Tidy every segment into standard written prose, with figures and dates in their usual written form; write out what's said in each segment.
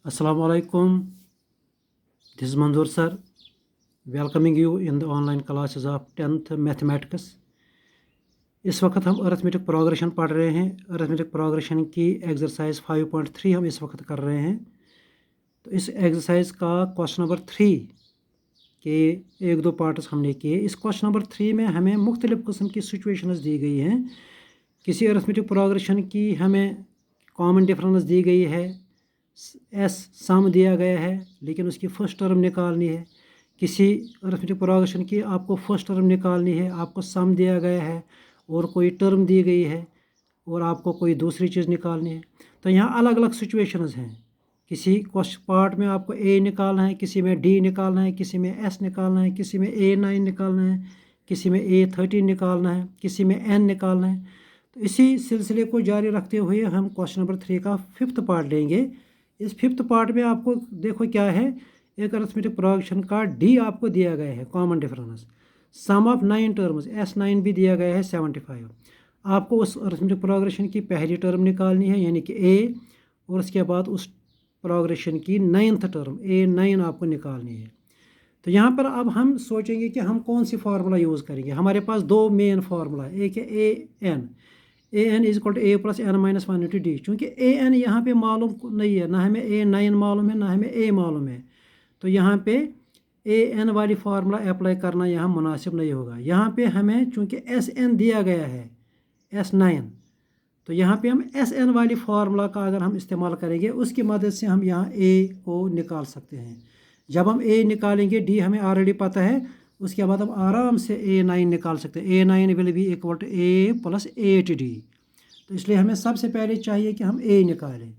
Assalamu alaikum. This is Manzoor sir, welcoming you in the online classes of 10th Mathematics. इस वक्त हम arithmetic progression पढ़ रहे हैं। अरिथमेटिक प्रोग्रेशन की एक्सरसाइज 5.3 हम इस वक्त कर रहे हैं। तो इस एक्सरसाइज का क्वेश्चन नंबर 3 के एक दो पार्ट्स हमने किए। इस क्वेश्चन नंबर 3 में हमें मुख्तलिफ़ किस्म की सिचुएशंस दी गई हैं। किसी अरिथमेटिक प्रोग्रेशन की हमें कॉमन डिफरेंस दी गई है, एस सम दिया गया है लेकिन उसकी फर्स्ट टर्म निकालनी है। किसी अरिथमेटिक प्रोग्रेशन की आपको फर्स्ट टर्म निकालनी है, आपको सम दिया गया है और कोई टर्म दी गई है और आपको कोई दूसरी चीज़ निकालनी है। तो यहाँ अलग अलग सिचुएशंस हैं। किसी क्वेश्चन पार्ट में आपको ए निकालना है, किसी में डी निकालना है, किसी में एस निकालना है, किसी में A9 निकालना है, किसी में A13 निकालना है, किसी में N निकालना है। तो इसी सिलसिले को जारी रखते हुए हम क्वेश्चन नंबर 3 का 5th पार्ट लेंगे। इस 5th पार्ट में आपको देखो क्या है, एक अरिथमेटिक प्रोग्रेशन का डी आपको दिया गया है common difference, sum of 9 terms S9 भी दिया गया है 75। आपको उस अरिथमेटिक प्रोग्रेशन की पहली टर्म निकालनी है यानी कि A, और उसके बाद उस प्रोग्रेशन की 9th टर्म A9 आपको निकालनी है। तो यहाँ पर अब हम सोचेंगे कि हम कौन सी फार्मूला यूज़ करेंगे। हमारे पास दो मेन फार्मूला है, एक है an is equal to a plus n minus 1 into D. चूँकि an यहाँ पे मालूम नहीं है, ना हमें A9 मालूम है ना हमें a मालूम है, तो यहाँ पे an वाली फार्मूला अप्लाई करना यहाँ मुनासिब नहीं होगा। यहाँ पे हमें चूँकि Sn दिया गया है S9, तो यहाँ पे हम Sn वाली फार्मूला का अगर हम इस्तेमाल करेंगे उसकी मदद से हम यहाँ a को निकाल सकते हैं। जब हम a निकालेंगे, d हमें ऑलरेडी पता है, उसके बाद हम आराम से A9 निकाल सकते हैं। A9 will be equal to a plus 8d। तो इसलिए हमें सबसे पहले चाहिए कि हम a निकालें।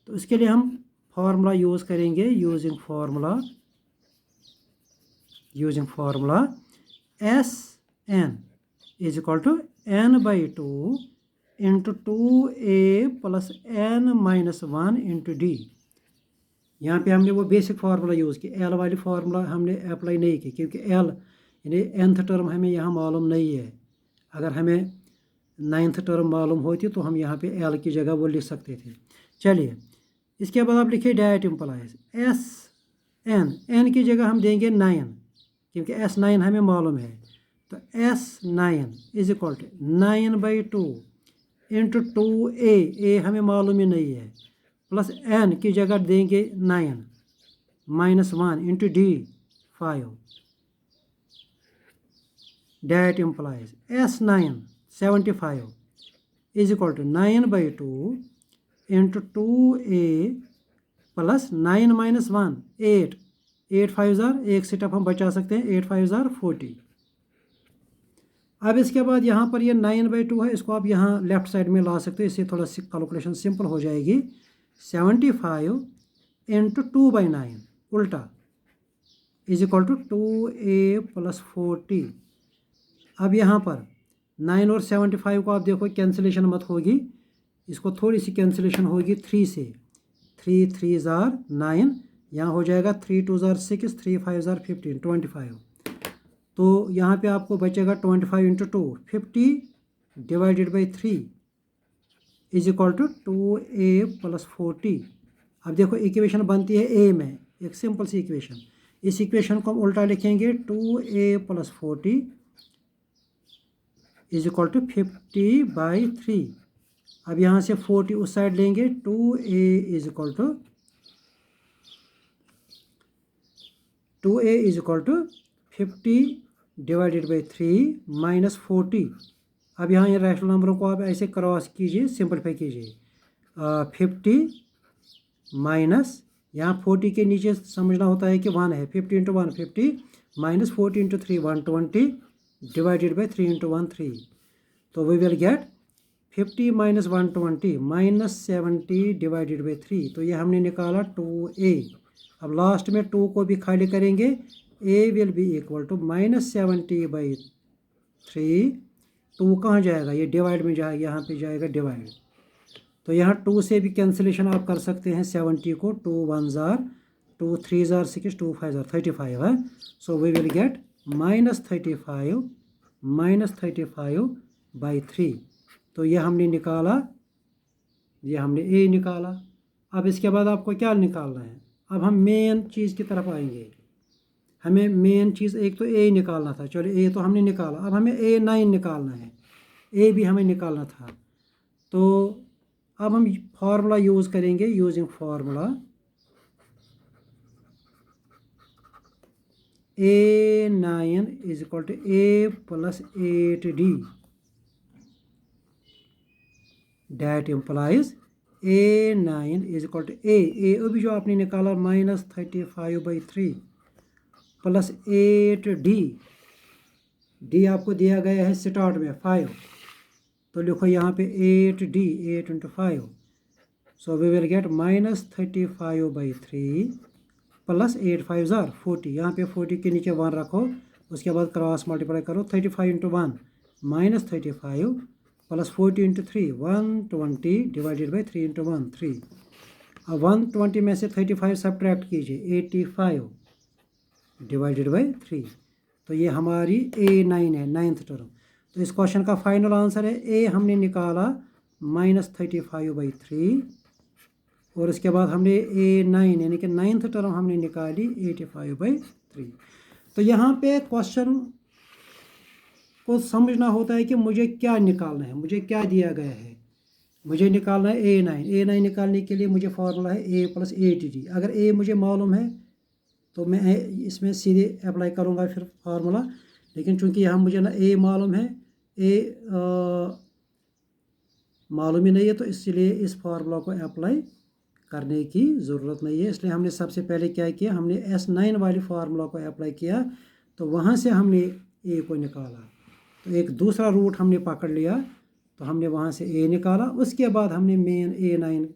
तो इसके लिए हम फार्मूला यूज़ करेंगे, using formula Sn is equal to n/2 into 2a plus n minus 1 into D. यहाँ पे हमने वो बेसिक फार्मूला यूज़ किया, एल वाली फार्मूला हमने अप्लाई नहीं की क्योंकि एल यानी nth टर्म हमें यहाँ मालूम नहीं है। अगर हमें 9th टर्म मालूम होती तो हम यहाँ पे एल की जगह वो लिख सकते थे। चलिए, इसके बाद आप लिखिए डायरेक्ट इम्प्लाइज एन की जगह हम देंगे 9 क्योंकि S9 हमें मालूम है। तो S9 is equal to 9/2 into 2a हमें मालूम ही नहीं है, प्लस n की जगह देंगे 9 minus 1 into D 5। That implies S9 75 is equal to 9/2 into 2a plus 9 minus 1 8 5 एक स्टेप हम बचा सकते हैं, 8 5 40। अब इसके बाद यहाँ पर ये 9/2 है, इसको आप यहाँ लेफ्ट साइड में ला सकते हो, इससे थोड़ा सी कैलकुलेशन सिंपल हो जाएगी। 75 इंटू 2/9 उल्टा is equal to 2a plus 40। अब यहाँ पर 9 और 75 को आप देखो कैंसिलेशन मत होगी, इसको थोड़ी सी कैंसिलेशन होगी 3 से। 3 3 9, यहाँ हो जाएगा 3 2 6, 3 5 15 25। तो यहाँ पे आपको बचेगा 25 into 2 50 divided by 3 is equal to 2a plus 40। अब देखो इक्वेशन बनती है a में, एक सिंपल सी इक्वेशन। इस इक्वेशन को हम उल्टा लिखेंगे 2a plus 40 is equal to 50/3। अब यहाँ से 40 उस साइड लेंगे, 2a is equal to 50 divided by 3 minus 40। अब यहाँ ये रैशनल नंबरों को आप ऐसे क्रॉस कीजिए, सिंपलीफाई कीजिए। 50 माइनस यहाँ 40 के नीचे समझना होता है कि 1 है, 50 into 1 50 minus 40 into 3 120 divided by 3 into 1 3। तो we will get 50 minus 120 minus 70 divided by 3। तो ये हमने निकाला 2a। अब लास्ट में 2 को भी खाली करेंगे, a will be equal to minus 70/3। 2 कहाँ जाएगा, ये डिवाइड में जाएगा, यहाँ पे जाएगा डिवाइड। तो यहाँ 2 से भी कैंसिलेशन आप कर सकते हैं 70 को, 2 1 2 3 6 2 5 35 है। So we will get minus 35/3। तो ये हमने निकाला, ये हमने a निकाला। अब इसके बाद आपको क्या निकालना है, अब हम मेन चीज़ की तरफ आएंगे। हमें मेन चीज़ एक तो ए निकालना था, चलो ए तो हमने निकाला, अब हमें A9 निकालना है, ए भी हमें निकालना था। तो अब हम फार्मूला यूज़ करेंगे, using formula A9 is equal to A plus 8D, that implies A9 is equal to A अभी जो आपने निकाला -35/3 प्लस 8D, डी आपको दिया गया है स्टार्ट में 5, तो लिखो यहाँ पे 8D, 8 × 5, so we will get -35/3 plus 8 5 40, यहाँ पे 40 के नीचे 1 रखो, उसके बाद क्रॉस मल्टीप्लाई करो, 35 × 1 -35 प्लस 40 × 3 120 डिवाइडेड बाई 3 × 1 3। अब 120 में से 35 सब्ट्रैक्ट कीजिए, 85 डिवाइडेड बाई 3, तो ये हमारी A9 है, 9th टर्म। तो इस क्वेश्चन का फाइनल आंसर है ए हमने निकाला -35/3, और उसके बाद हमने A9 यानी कि 9th टर्म हमने निकाली 85/3। तो यहाँ पे क्वेश्चन को समझना होता है कि मुझे क्या निकालना है, मुझे क्या दिया गया है। मुझे निकालना है A9 निकालने के लिए मुझे फार्मूला है A प्लस 8D। अगर A मुझे मालूम है तो मैं इसमें सीधे अप्लाई करूँगा फिर फार्मूला, लेकिन चूंकि यहाँ मुझे ना A मालूम है, A मालूम ही नहीं है, तो इसलिए इस फार्मूला को अप्लाई करने की ज़रूरत नहीं है। इसलिए हमने सबसे पहले क्या किया, हमने S9 वाली फार्मूला को अप्लाई किया, तो वहाँ से हमने A को निकाला। तो एक दूसरा रूट हमने पकड़ लिया, तो हमने वहाँ से A निकाला, उसके बाद हमने मेन A9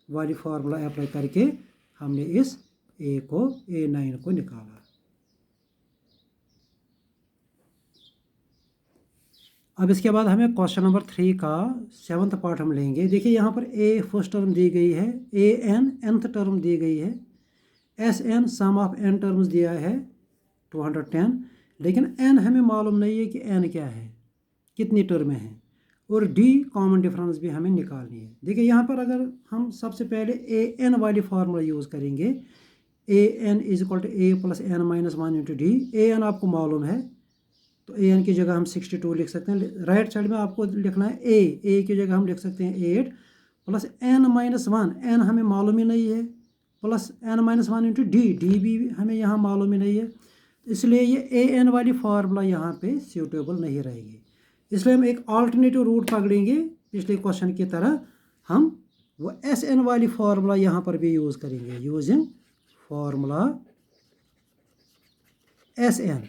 वाली फार्मूला अप्लाई करके हमने इस A9 को निकाला। अब इसके बाद हमें क्वेश्चन नंबर 3 का 7th पार्ट हम लेंगे। देखिए यहाँ पर A फर्स्ट टर्म दी गई है, AN nth टर्म दी गई है, SN sum of n terms दिया है 210, लेकिन n हमें मालूम नहीं है कि n क्या है, कितनी टर्में हैं, और D कॉमन डिफरेंस भी हमें निकालनी है। देखिए यहाँ पर अगर हम सबसे पहले AN वाली फार्मूला यूज़ करेंगे, AN is equal to A plus n minus 1 into D. AN आपको मालूम है, तो AN की जगह हम 62 लिख सकते हैं। राइट साइड में आपको लिखना है A की जगह हम लिख सकते हैं 8 प्लस n माइनस 1, n हमें मालूम ही नहीं है, plus n minus 1 into D भी हमें यहाँ मालूम ही नहीं है, इसलिए ये AN वाली फार्मूला यहाँ पे सूटेबल नहीं रहेगी। इसलिए हम एक अल्टरनेटिव रूट पकड़ेंगे, पिछले क्वेश्चन की तरह हम वो SN वाली फार्मूला यहाँ पर भी यूज़ करेंगे, using formula SN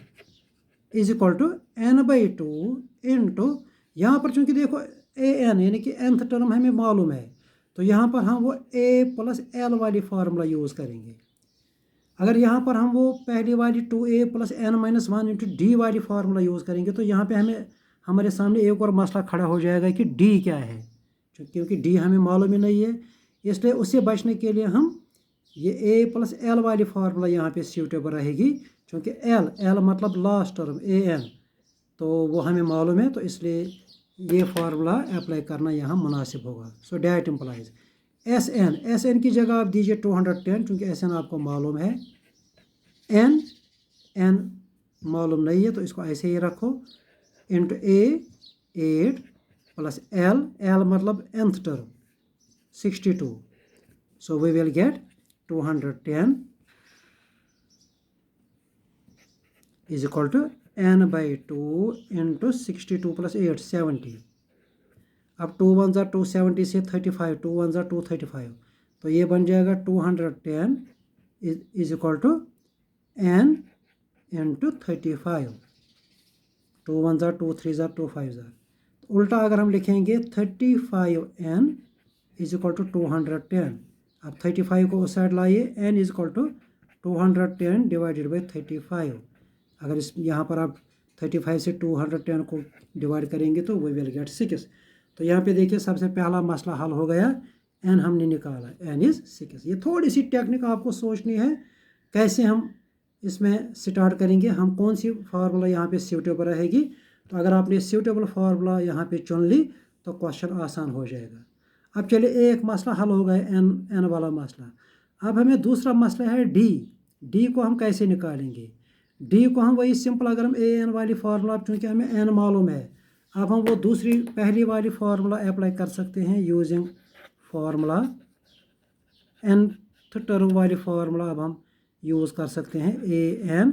is equal to n/2 into, यहाँ पर चूँकि देखो AN यानी कि nth टर्म हमें मालूम है, तो यहाँ पर हम वो A प्लस L वाली फार्मूला यूज़ करेंगे। अगर यहाँ पर हम वो पहली वाली 2A plus n minus 1 into D वाली फार्मूला यूज़ करेंगे, तो यहाँ पे हमारे सामने एक और मसला खड़ा हो जाएगा कि D क्या है, क्योंकि D हमें मालूम ही नहीं है। इसलिए उससे बचने के लिए हम ये A प्लस L वाली फार्मूला यहाँ पे सूटेबल रहेगी, क्योंकि L मतलब लास्ट टर्म AN, तो वो हमें मालूम है, तो इसलिए ये फार्मूला अप्लाई करना यहाँ मुनासिब होगा। सो डैट इम्प्लाइज SN की जगह आप दीजिए 210, क्योंकि SN आपको मालूम है, N मालूम नहीं है, तो इसको ऐसे ही रखो, इंटू A 8 प्लस L मतलब nth term 62, so we will get 210 is equal to n/2 into 62 plus 8 70। अब 2 1 270 से 35, 2 1 235, तो ये बन जाएगा 210 is equal to n into 35, 2 1 2 3 2 5। तो उल्टा अगर हम लिखेंगे 35n इज इक्वल टू 210, अब 35 को उस साइड लाइए, n is equal to 210 divided by 35। अगर इस यहाँ पर आप 35 से 210 को डिवाइड करेंगे तो वी विल गेट 6। तो यहाँ पे देखिए सबसे पहला मसला हल हो गया, n हमने निकाला, n इज़ 6। ये थोड़ी सी टेक्निक आपको सोचनी है, कैसे हम इसमें स्टार्ट करेंगे, हम कौन सी फार्मूला यहाँ पे सूटेबल रहेगी। तो अगर आपने सूटेबल फार्मूला यहाँ पे चुन ली तो क्वेश्चन आसान हो जाएगा। अब चलिए एक मसला हल हो गया एन वाला मसला। अब हमें दूसरा मसला है डी को हम कैसे निकालेंगे। डी को हम वही सिंपल, अगर हम ए एन वाली फार्मूला, चूँकि हमें एन मालूम है, अब हम वो दूसरी पहली वाली फार्मूला अप्लाई कर सकते हैं यूजिंग फार्मूला nth टर्म वाली फार्मूला अब हम यूज़ कर सकते हैं। A N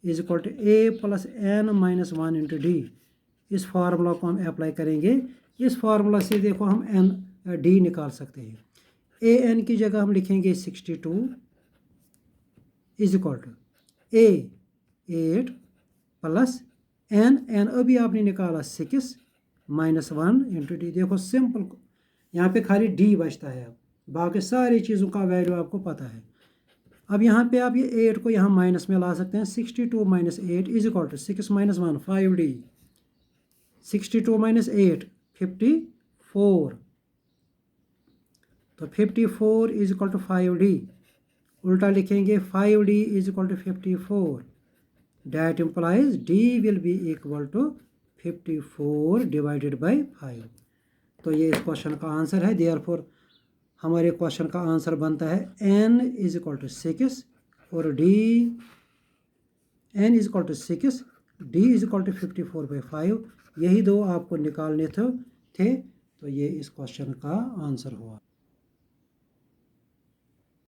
is equal to A plus N minus one into D. इस फार्मूला को हम अप्लाई करेंगे। इस फार्मूला से देखो हम एन डी निकाल सकते हैं। ए एन की जगह हम लिखेंगे 62 is equal to a 8 plus n अभी आपने निकाला 6 माइनस वन इंटू डी। देखो सिंपल, यहाँ पे खाली डी बचता है। अब बाकी सारी चीज़ों का वैल्यू आपको पता है। अब यहाँ पे आप ये 8 को यहाँ माइनस में ला सकते हैं। 62 minus 8 is equal to 6 minus 1 5D। 62 minus 8 54, तो 54 इज इक्वल टू 5D। उल्टा लिखेंगे 5D is equal to 54। That implies D will be equal to 54 divided by 5। तो ये इस क्वेश्चन का आंसर है। देयरफॉर हमारे क्वेश्चन का आंसर बनता है n इज इक्वल टू 6 और D n is equal to 6, D is equal to 54/5। यही दो आपको निकालने थे। तो ये इस क्वेश्चन का आंसर हुआ।